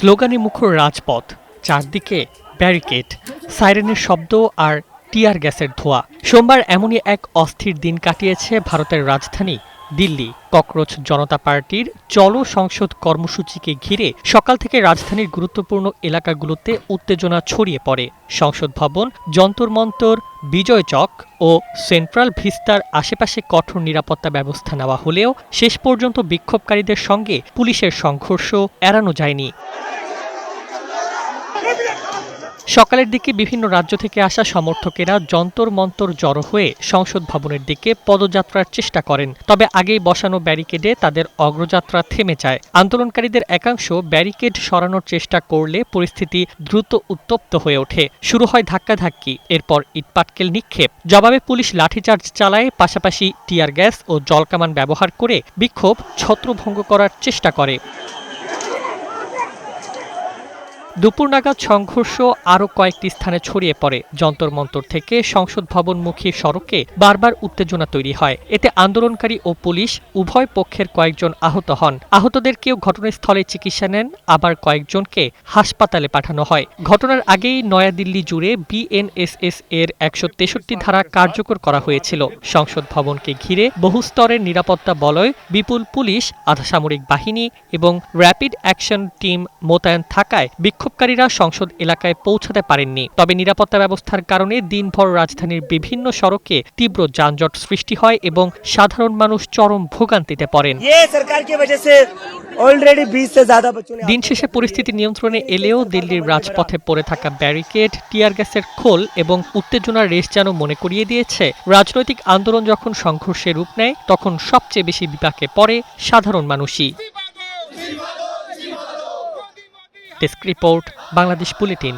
স্লোগানে মুখর রাজপথ, চারদিকে ব্যারিকেড, সাইরেনের শব্দ আর টিয়ার গ্যাসের ধোঁয়া। সোমবার এমনই এক অস্থির দিন কাটিয়েছে ভারতের রাজধানী দিল্লি। ককরোচ জনতা পার্টির চলো সংসদ কর্মসূচিকে ঘিরে সকাল থেকে রাজধানীর গুরুত্বপূর্ণ এলাকাগুলোতে উত্তেজনা ছড়িয়ে পড়ে। সংসদ ভবন, যন্তর মন্তর, বিজয় চক ও সেন্ট্রাল ভিস্তার আশেপাশে কঠোর নিরাপত্তা ব্যবস্থা নেওয়া হলেও শেষ পর্যন্ত বিক্ষোভকারীদের সঙ্গে পুলিশের সংঘর্ষ এড়ানো যায়নি। সকালের দিকে বিভিন্ন রাজ্য থেকে আসা সমর্থকেরা যন্তর মন্তর জড়ো হয়ে সংসদ ভবনের দিকে পদযাত্রার চেষ্টা করেন, তবে আগেই বসানো ব্যারিকেডে তাদের অগ্রযাত্রা থেমে যায়। আন্দোলনকারীদের একাংশ ব্যারিকেড সরানোর চেষ্টা করলে পরিস্থিতি দ্রুত উত্তপ্ত হয়ে ওঠে। শুরু হয় ধাক্কাধাক্কি, এরপর ইটপাটকেল নিক্ষেপ। জবাবে পুলিশ লাঠিচার্জ চালায়, পাশাপাশি টিয়ার গ্যাস ও জলকামান ব্যবহার করে বিক্ষোভ ছত্রভঙ্গ করার চেষ্টা করে। দুপুর নাগাদ সংঘর্ষ আরও কয়েকটি স্থানে ছড়িয়ে পড়ে। যন্তর মন্তর থেকে সংসদ ভবনমুখী সড়কে বারবার উত্তেজনা তৈরি হয়। এতে আন্দোলনকারী ও পুলিশ উভয় পক্ষের কয়েকজন আহত হন। আহতদের কেউ ঘটনাস্থলে চিকিৎসা নেন, আবার কয়েকজনকে হাসপাতালে পাঠানো হয়। ঘটনার আগেই নয়াদিল্লি জুড়ে বিএনএসএস এর ১৬৩ ধারা কার্যকর করা হয়েছিল। সংসদ ভবনকে ঘিরে বহুস্তরের নিরাপত্তা বলয়, বিপুল পুলিশ, আধাসামরিক বাহিনী এবং র্যাপিড অ্যাকশন টিম মোতায়েন থাকায় বিক্ষোভকারীরা সংসদ এলাকায় পৌঁছাতে পারেননি। তবে নিরাপত্তা ব্যবস্থার কারণে দিনভর রাজধানীর বিভিন্ন সড়কে তীব্র যানজট সৃষ্টি হয় এবং সাধারণ মানুষ চরম ভোগান্তিতে পড়েন। দিন শেষে পরিস্থিতি নিয়ন্ত্রণে এলেও দিল্লির রাজপথে পড়ে থাকা ব্যারিকেড, টিয়ার গ্যাসের খোল এবং উত্তেজনার রেশ যেন মনে করিয়ে দিয়েছে, রাজনৈতিক আন্দোলন যখন সংঘর্ষে রূপ নেয় তখন সবচেয়ে বেশি বিপাকে পড়ে সাধারণ মানুষই। Desk report, Bangladesh bulletin.